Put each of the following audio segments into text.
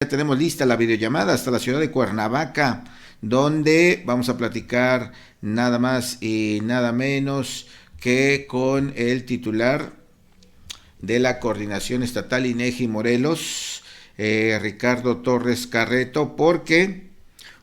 Ya tenemos lista la videollamada hasta la ciudad de Cuernavaca, donde vamos a platicar nada más y nada menos que con el titular de la Coordinación Estatal INEGI Morelos, Ricardo Torres Carreto, porque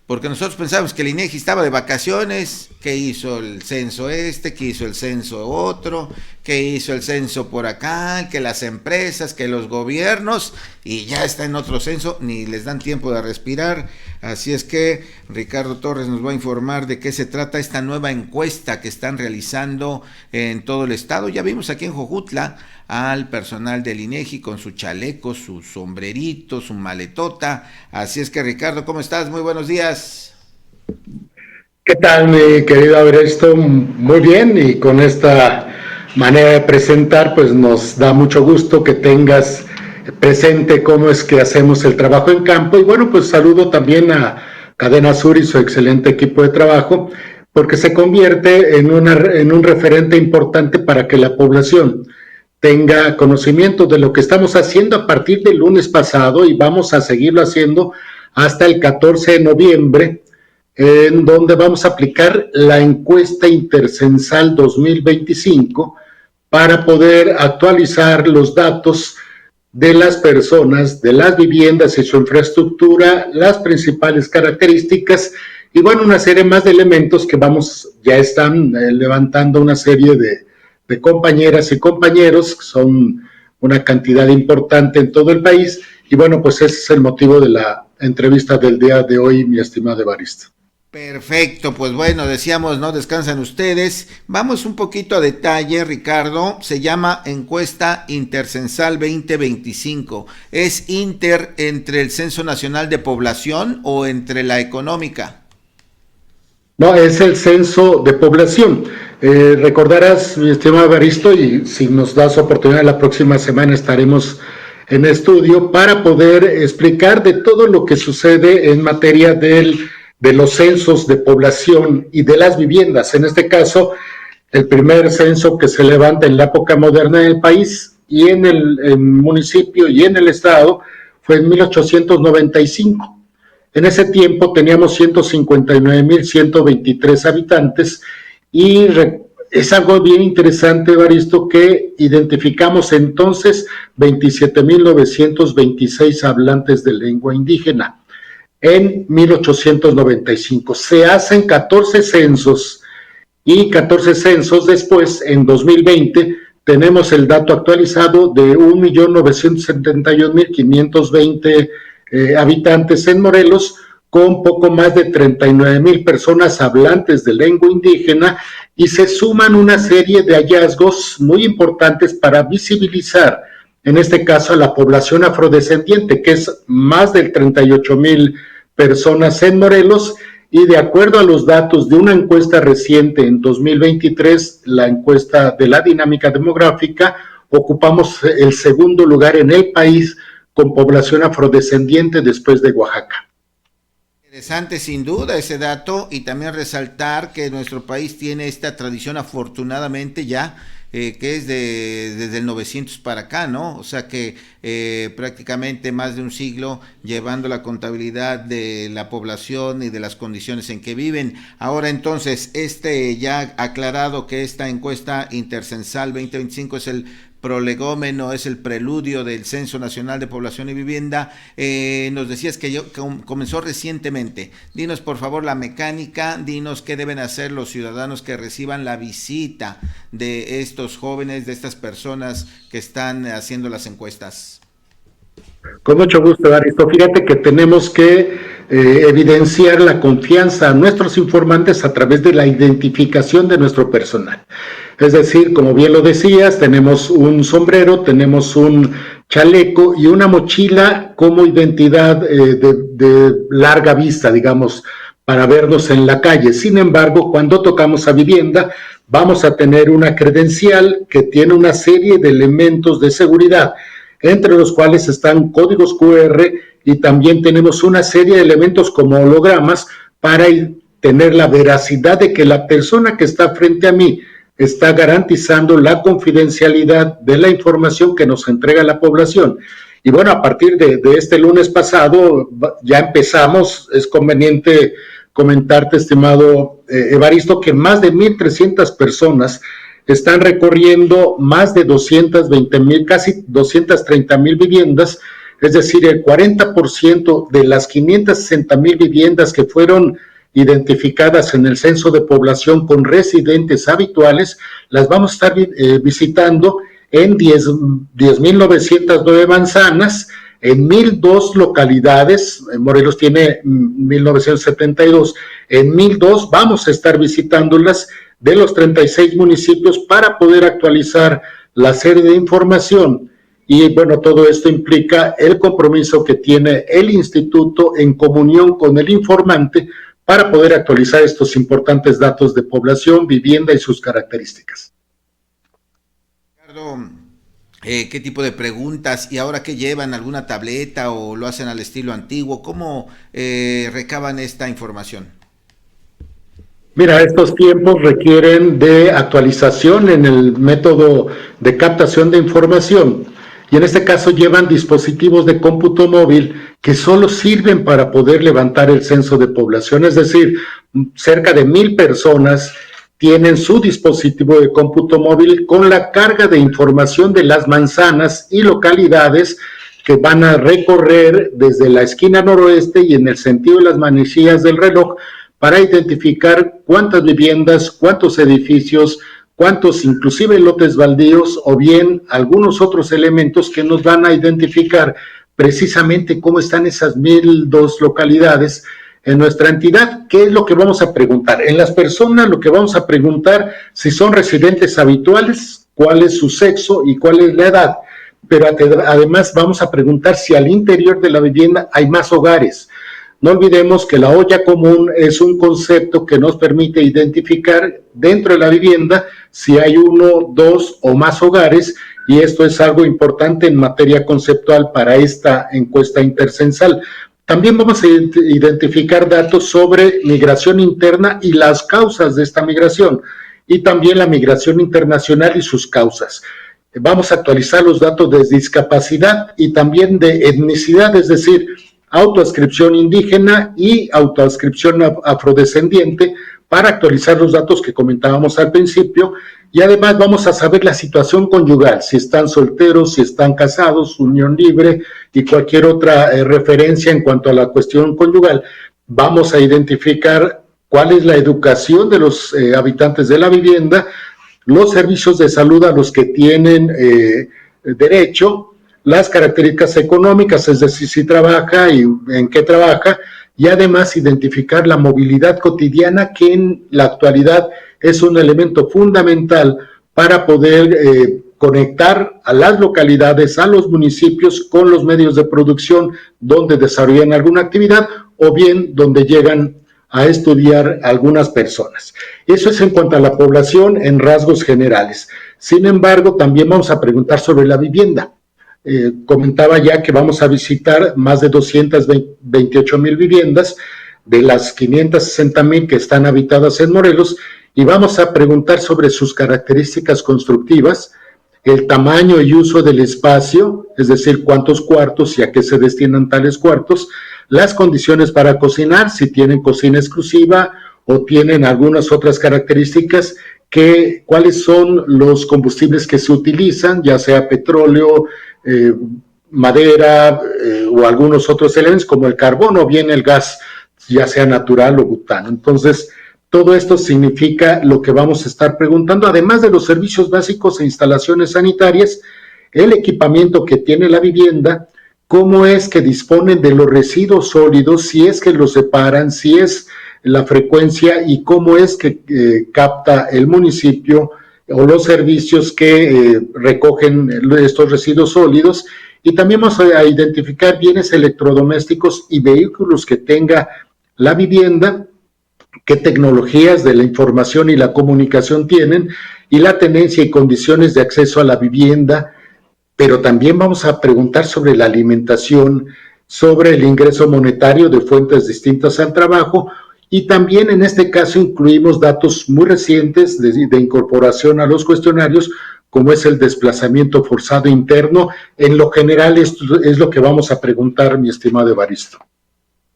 nosotros pensábamos que el INEGI estaba de vacaciones, que hizo el censo que hizo el censo otro, que hizo el censo por acá, que las empresas, que los gobiernos, y ya está en otro censo, ni les dan tiempo de respirar. Así es que Ricardo Torres nos va a informar de qué se trata esta nueva encuesta que están realizando en todo el estado. Ya vimos aquí en Jojutla al personal del INEGI con su chaleco, su sombrerito, su maletota. Así es que, Ricardo, ¿cómo estás? Muy buenos días. ¿Qué tal, mi querido Everesto? Muy bien, y con esta manera de presentar, pues nos da mucho gusto que tengas presente cómo es que hacemos el trabajo en campo. Y bueno, pues saludo también a Cadena Sur y su excelente equipo de trabajo, porque se convierte en un referente importante para que la población tenga conocimiento de lo que estamos haciendo a partir del lunes pasado, y vamos a seguirlo haciendo hasta el 14 de noviembre, en donde vamos a aplicar la encuesta intercensal 2025 para poder actualizar los datos de las personas, de las viviendas y su infraestructura, las principales características, y bueno, una serie más de elementos que ya están levantando una serie de compañeras y compañeros, que son una cantidad importante en todo el país. Y bueno, pues ese es el motivo de la entrevista del día de hoy, mi estimado Evaristo. Perfecto, pues bueno, decíamos, no descansan ustedes. Vamos un poquito a detalle, Ricardo. Se llama encuesta intercensal 2025. ¿Es inter entre el Censo Nacional de Población o entre la económica? No, es el censo de población. Recordarás, mi estimado Evaristo, y si nos das oportunidad, la próxima semana estaremos en estudio para poder explicar de todo lo que sucede en materia de los censos de población y de las viviendas. En este caso, el primer censo que se levanta en la época moderna del país y en el municipio y en el estado fue en 1895. En ese tiempo teníamos 159,123 habitantes, y es algo bien interesante, Evaristo, que identificamos entonces 27,926 hablantes de lengua indígena en 1895. Se hacen 14 censos, y 14 censos después, en 2020, tenemos el dato actualizado de 1,971,520 habitantes en Morelos, con poco más de 39,000 personas hablantes de lengua indígena, y se suman una serie de hallazgos muy importantes para visibilizar, en este caso, a la población afrodescendiente, que es más de 38,000 personas en Morelos. Y de acuerdo a los datos de una encuesta reciente en 2023, la encuesta de la dinámica demográfica, ocupamos el segundo lugar en el país con población afrodescendiente después de Oaxaca. Interesante sin duda ese dato, y también resaltar que nuestro país tiene esta tradición afortunadamente ya, que es desde el 900 para acá, ¿no? O sea que prácticamente más de un siglo llevando la contabilidad de la población y de las condiciones en que viven. Ahora entonces, ya aclarado que esta encuesta intercensal 2025 es el prolegómeno, es el preludio del Censo Nacional de Población y Vivienda. Nos decías que comenzó recientemente. Dinos por favor la mecánica, dinos qué deben hacer los ciudadanos que reciban la visita de estos jóvenes, de estas personas que están haciendo las encuestas. Con mucho gusto, Aristo. Fíjate que tenemos que evidenciar la confianza a nuestros informantes a través de la identificación de nuestro personal. Es decir, como bien lo decías, tenemos un sombrero, tenemos un chaleco y una mochila como identidad de larga vista, digamos, para vernos en la calle. Sin embargo, cuando tocamos a vivienda, vamos a tener una credencial que tiene una serie de elementos de seguridad, entre los cuales están códigos QR, y también tenemos una serie de elementos como hologramas para tener la veracidad de que la persona que está frente a mí está garantizando la confidencialidad de la información que nos entrega la población. Y bueno, a partir de este lunes pasado ya empezamos. Es conveniente comentarte, estimado Evaristo, que más de 1,300 personas están recorriendo más de 220,000, casi 230,000 viviendas, es decir, el 40% de las 560,000 viviendas que fueron identificadas en el censo de población con residentes habituales, las vamos a estar visitando en 10,909 manzanas, en 1,002 localidades. Morelos tiene 1,972, en 1,002 vamos a estar visitándolas de los 36 municipios para poder actualizar la serie de información. Y bueno, todo esto implica el compromiso que tiene el instituto en comunión con el informante para poder actualizar estos importantes datos de población, vivienda y sus características. Ricardo, ¿qué tipo de preguntas? ¿Y ahora qué llevan? ¿Alguna tableta o lo hacen al estilo antiguo? ¿Cómo recaban esta información? Mira, estos tiempos requieren de actualización en el método de captación de información, y en este caso llevan dispositivos de cómputo móvil que solo sirven para poder levantar el censo de población. Es decir, cerca de 1,000 personas tienen su dispositivo de cómputo móvil con la carga de información de las manzanas y localidades que van a recorrer desde la esquina noroeste y en el sentido de las manecillas del reloj, para identificar cuántas viviendas, cuántos edificios, cuántos inclusive lotes baldíos, o bien algunos otros elementos que nos van a identificar precisamente cómo están esas 1,002 localidades en nuestra entidad. ¿Qué es lo que vamos a preguntar? En las personas lo que vamos a preguntar, si son residentes habituales, cuál es su sexo y cuál es la edad, pero además vamos a preguntar si al interior de la vivienda hay más hogares. No olvidemos que la olla común es un concepto que nos permite identificar dentro de la vivienda si hay 1, 2 o más hogares, y esto es algo importante en materia conceptual para esta encuesta intercensal. También vamos a identificar datos sobre migración interna y las causas de esta migración, y también la migración internacional y sus causas. Vamos a actualizar los datos de discapacidad y también de etnicidad, es decir, autoadscripción indígena y autoadscripción afrodescendiente, para actualizar los datos que comentábamos al principio. Y además vamos a saber la situación conyugal, si están solteros, si están casados, unión libre y cualquier otra referencia en cuanto a la cuestión conyugal. Vamos a identificar cuál es la educación de los habitantes de la vivienda, los servicios de salud a los que tienen derecho, las características económicas, es decir, si trabaja y en qué trabaja, y además identificar la movilidad cotidiana, que en la actualidad es un elemento fundamental para poder conectar a las localidades, a los municipios con los medios de producción donde desarrollan alguna actividad o bien donde llegan a estudiar algunas personas. Eso es en cuanto a la población en rasgos generales. Sin embargo, también vamos a preguntar sobre la vivienda. Comentaba ya que vamos a visitar más de 228,000 viviendas de las 560,000 que están habitadas en Morelos, y vamos a preguntar sobre sus características constructivas, el tamaño y uso del espacio, es decir, cuántos cuartos y a qué se destinan tales cuartos, las condiciones para cocinar, si tienen cocina exclusiva o tienen algunas otras características, cuáles son los combustibles que se utilizan, ya sea petróleo, madera o algunos otros elementos como el carbón o bien el gas, ya sea natural o butano. Entonces, todo esto significa lo que vamos a estar preguntando, además de los servicios básicos e instalaciones sanitarias, el equipamiento que tiene la vivienda, cómo es que disponen de los residuos sólidos, si es que los separan, si es la frecuencia y cómo es que capta el municipio o los servicios que recogen estos residuos sólidos. Y también vamos a identificar bienes electrodomésticos y vehículos que tenga la vivienda, qué tecnologías de la información y la comunicación tienen, y la tenencia y condiciones de acceso a la vivienda. Pero también vamos a preguntar sobre la alimentación, sobre el ingreso monetario de fuentes distintas al trabajo, y también en este caso incluimos datos muy recientes de incorporación a los cuestionarios, como es el desplazamiento forzado interno. En lo general, esto es lo que vamos a preguntar, mi estimado Evaristo.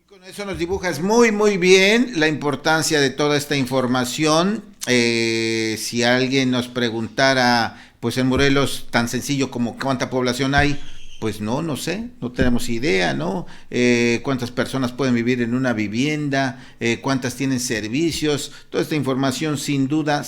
Con eso nos dibujas muy, muy bien la importancia de toda esta información. Si alguien nos preguntara, pues en Morelos, tan sencillo como cuánta población hay, pues no, no sé, no tenemos idea, ¿no? Cuántas personas pueden vivir en una vivienda, cuántas tienen servicios, toda esta información sin duda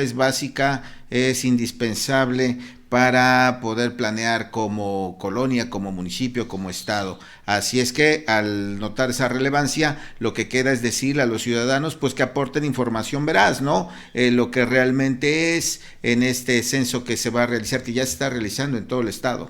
es básica, es indispensable para poder planear como colonia, como municipio, como estado. Así es que al notar esa relevancia, lo que queda es decirle a los ciudadanos pues que aporten información veraz, ¿no? Lo que realmente es en este censo que se va a realizar, que ya se está realizando en todo el estado.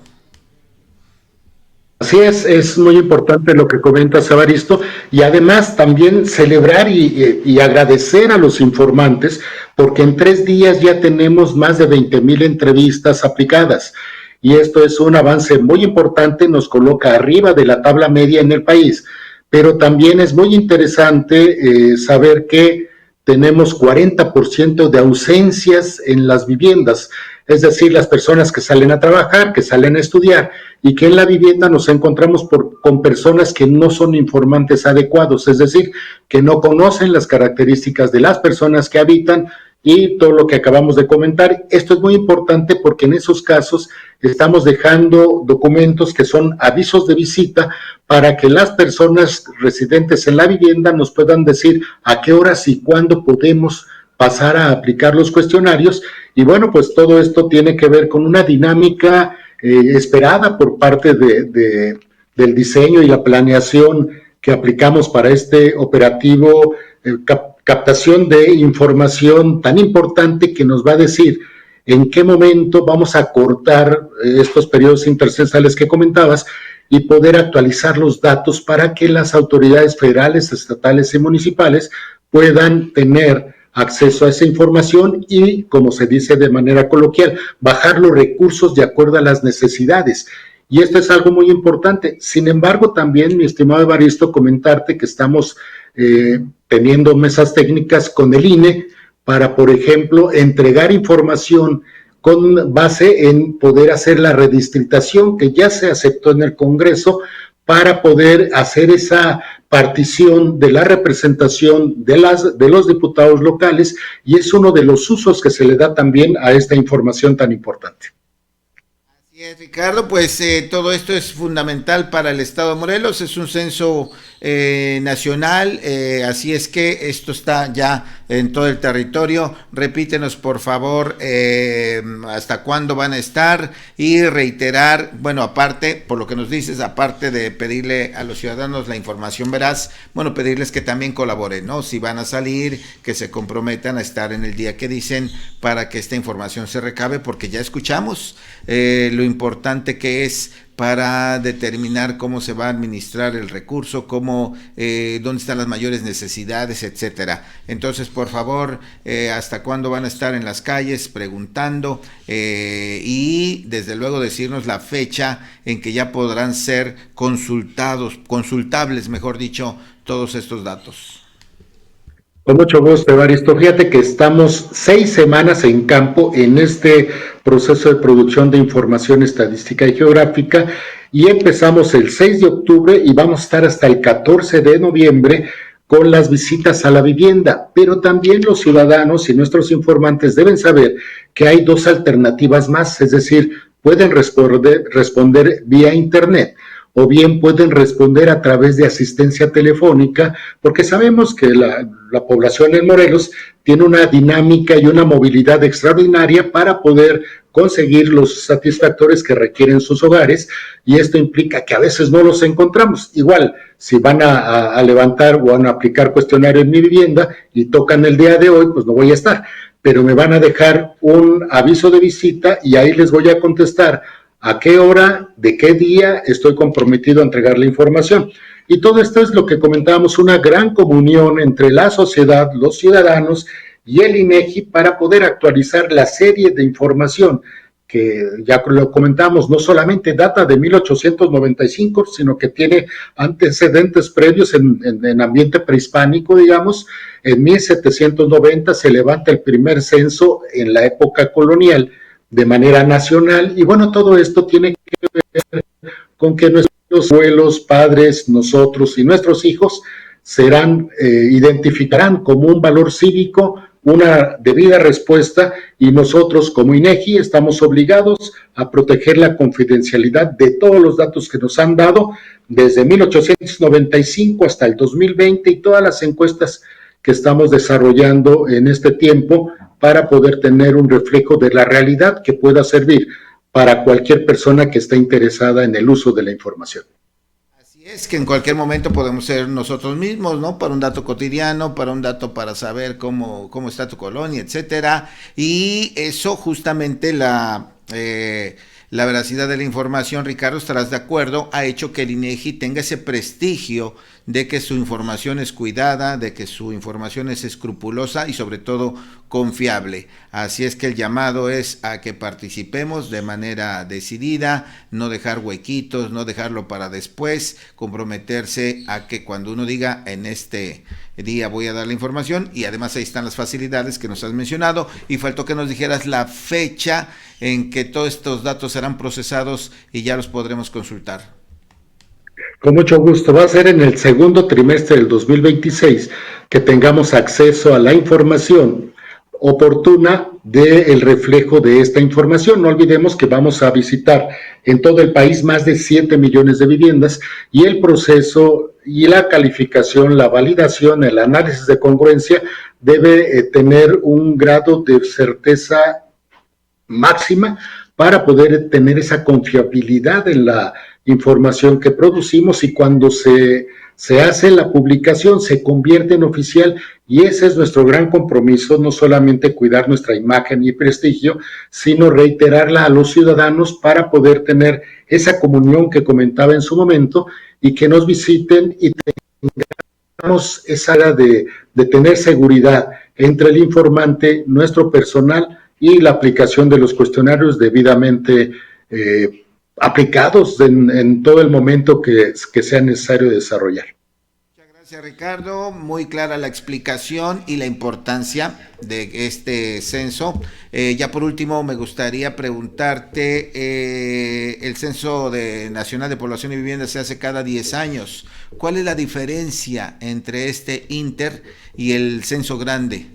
Así es muy importante lo que comentas, Evaristo, y además también celebrar y agradecer a los informantes, porque en 3 días ya tenemos más de 20,000 entrevistas aplicadas, y esto es un avance muy importante, nos coloca arriba de la tabla media en el país, pero también es muy interesante saber que tenemos 40% de ausencias en las viviendas, es decir, las personas que salen a trabajar, que salen a estudiar, y que en la vivienda nos encontramos con personas que no son informantes adecuados, es decir, que no conocen las características de las personas que habitan y todo lo que acabamos de comentar. Esto es muy importante porque en esos casos estamos dejando documentos que son avisos de visita para que las personas residentes en la vivienda nos puedan decir a qué horas y cuándo podemos pasar a aplicar los cuestionarios. Y bueno, pues todo esto tiene que ver con una dinámica esperada por parte del diseño y la planeación que aplicamos para este operativo, captación de información tan importante que nos va a decir en qué momento vamos a cortar estos periodos intercensales que comentabas y poder actualizar los datos para que las autoridades federales, estatales y municipales puedan tener acceso a esa información y, como se dice de manera coloquial, bajar los recursos de acuerdo a las necesidades. Y esto es algo muy importante. Sin embargo, también, mi estimado Evaristo, comentarte que estamos teniendo mesas técnicas con el INE para, por ejemplo, entregar información con base en poder hacer la redistritación que ya se aceptó en el Congreso para poder hacer esa partición de la representación de los diputados locales, y es uno de los usos que se le da también a esta información tan importante. Así es, Ricardo, pues todo esto es fundamental para el estado de Morelos, es un censo nacional, así es que esto está ya en todo el territorio. Repítenos por favor hasta cuándo van a estar y reiterar, bueno, aparte, por lo que nos dices, aparte de pedirle a los ciudadanos la información veraz, bueno, pedirles que también colaboren, ¿no? Si van a salir, que se comprometan a estar en el día que dicen para que esta información se recabe, porque ya escuchamos lo importante que es para determinar cómo se va a administrar el recurso, dónde están las mayores necesidades, etcétera. Entonces, por favor, hasta cuándo van a estar en las calles preguntando y desde luego decirnos la fecha en que ya podrán ser consultables, mejor dicho, todos estos datos. Con mucho gusto, Evaristo. Fíjate que estamos 6 semanas en campo en este proceso de producción de información estadística y geográfica, y empezamos el 6 de octubre y vamos a estar hasta el 14 de noviembre con las visitas a la vivienda. Pero también los ciudadanos y nuestros informantes deben saber que hay 2 alternativas más, es decir, pueden responder vía internet, o bien pueden responder a través de asistencia telefónica, porque sabemos que la población en Morelos tiene una dinámica y una movilidad extraordinaria para poder conseguir los satisfactores que requieren sus hogares, y esto implica que a veces no los encontramos. Igual, si van a levantar o van a aplicar cuestionario en mi vivienda y tocan el día de hoy, pues no voy a estar, pero me van a dejar un aviso de visita y ahí les voy a contestar a qué hora, de qué día estoy comprometido a entregar la información. Y todo esto es lo que comentábamos, una gran comunión entre la sociedad, los ciudadanos y el INEGI para poder actualizar la serie de información que ya lo comentamos, no solamente data de 1895, sino que tiene antecedentes previos en ambiente prehispánico, digamos. En 1790 se levanta el primer censo en la época colonial, de manera nacional. Y bueno, todo esto tiene que ver con que nuestros abuelos, padres, nosotros y nuestros hijos identificarán como un valor cívico una debida respuesta, y nosotros como INEGI estamos obligados a proteger la confidencialidad de todos los datos que nos han dado desde 1895 hasta el 2020 y todas las encuestas que estamos desarrollando en este tiempo para poder tener un reflejo de la realidad que pueda servir para cualquier persona que esté interesada en el uso de la información. Es que en cualquier momento podemos ser nosotros mismos, ¿no? Para un dato cotidiano, para un dato para saber cómo está tu colonia, etcétera. Y eso justamente la veracidad de la información, Ricardo, estarás de acuerdo, ha hecho que el INEGI tenga ese prestigio de que su información es cuidada, de que su información es escrupulosa y sobre todo confiable. Así es que el llamado es a que participemos de manera decidida, no dejar huequitos, no dejarlo para después, comprometerse a que cuando uno diga en este día voy a dar la información, y además ahí están las facilidades que nos has mencionado, y faltó que nos dijeras la fecha en que todos estos datos serán procesados y ya los podremos consultar. Con mucho gusto. Va a ser en el segundo trimestre del 2026 que tengamos acceso a la información oportuna del reflejo de esta información. No olvidemos que vamos a visitar en todo el país más de 7 millones de viviendas, y el proceso y la calificación, la validación, el análisis de congruencia debe tener un grado de certeza máxima para poder tener esa confiabilidad en la información que producimos, y cuando se hace la publicación se convierte en oficial, y ese es nuestro gran compromiso, no solamente cuidar nuestra imagen y prestigio, sino reiterarla a los ciudadanos para poder tener esa comunión que comentaba en su momento, y que nos visiten y tengamos esa área de tener seguridad entre el informante, nuestro personal, y la aplicación de los cuestionarios debidamente aplicados en todo el momento que sea necesario desarrollar. Muchas gracias, Ricardo. Muy clara la explicación y la importancia de este censo. Ya por último, me gustaría preguntarte, el Censo Nacional de Población y Vivienda se hace cada 10 años. ¿Cuál es la diferencia entre este Inter y el censo grande?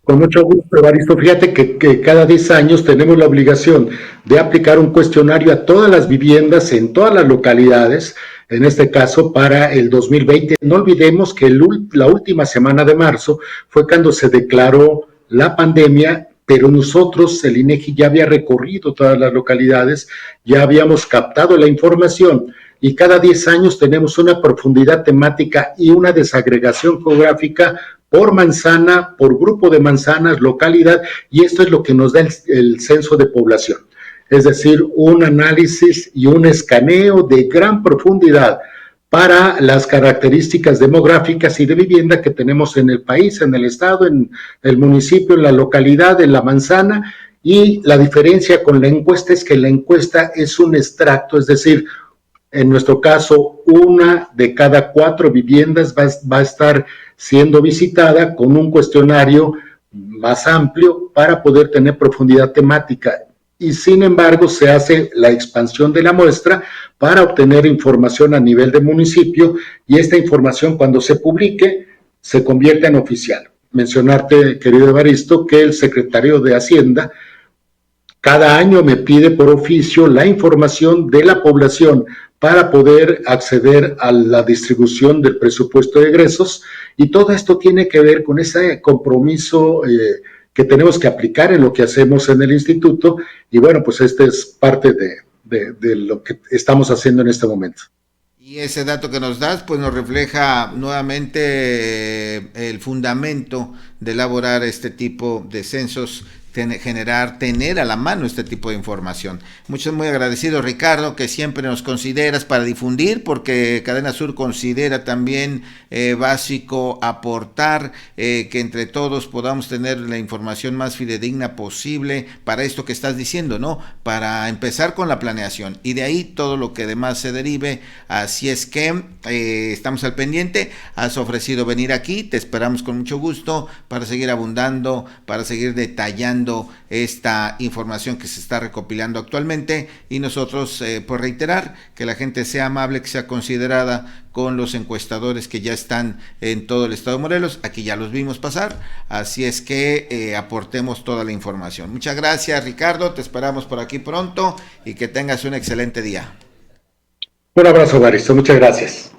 Con mucho gusto, Evaristo. Fíjate que cada 10 años tenemos la obligación de aplicar un cuestionario a todas las viviendas en todas las localidades, en este caso para el 2020. No olvidemos que la última semana de marzo fue cuando se declaró la pandemia, pero nosotros, el INEGI, ya había recorrido todas las localidades, ya habíamos captado la información, y cada 10 años tenemos una profundidad temática y una desagregación geográfica por manzana, por grupo de manzanas, localidad, y esto es lo que nos da el censo de población. Es decir, un análisis y un escaneo de gran profundidad para las características demográficas y de vivienda que tenemos en el país, en el estado, en el municipio, en la localidad, en la manzana. Y la diferencia con la encuesta es que la encuesta es un extracto, es decir, en nuestro caso, 1 de cada 4 viviendas va a estar siendo visitada con un cuestionario más amplio para poder tener profundidad temática. Y sin embargo, se hace la expansión de la muestra para obtener información a nivel de municipio, y esta información, cuando se publique, se convierte en oficial. Mencionarte, querido Evaristo, que el secretario de Hacienda cada año me pide por oficio la información de la población para poder acceder a la distribución del presupuesto de egresos, y todo esto tiene que ver con ese compromiso que tenemos que aplicar en lo que hacemos en el instituto, y bueno, pues este es parte de lo que estamos haciendo en este momento. Y ese dato que nos das, pues nos refleja nuevamente el fundamento de elaborar este tipo de censos, tener a la mano este tipo de información. Muchos muy agradecidos, Ricardo, que siempre nos consideras para difundir, porque Cadena Sur considera también básico aportar, que entre todos podamos tener la información más fidedigna posible para esto que estás diciendo, ¿no? Para empezar con la planeación, y de ahí todo lo que demás se derive. Así es que estamos al pendiente. Has ofrecido venir aquí, te esperamos con mucho gusto para seguir abundando, para seguir detallando dando esta información que se está recopilando actualmente, y nosotros pues reiterar que la gente sea amable, que sea considerada con los encuestadores que ya están en todo el estado de Morelos. Aquí ya los vimos pasar, así es que aportemos toda la información. Muchas gracias, Ricardo, te esperamos por aquí pronto y que tengas un excelente día. Un abrazo, Baristo, muchas gracias.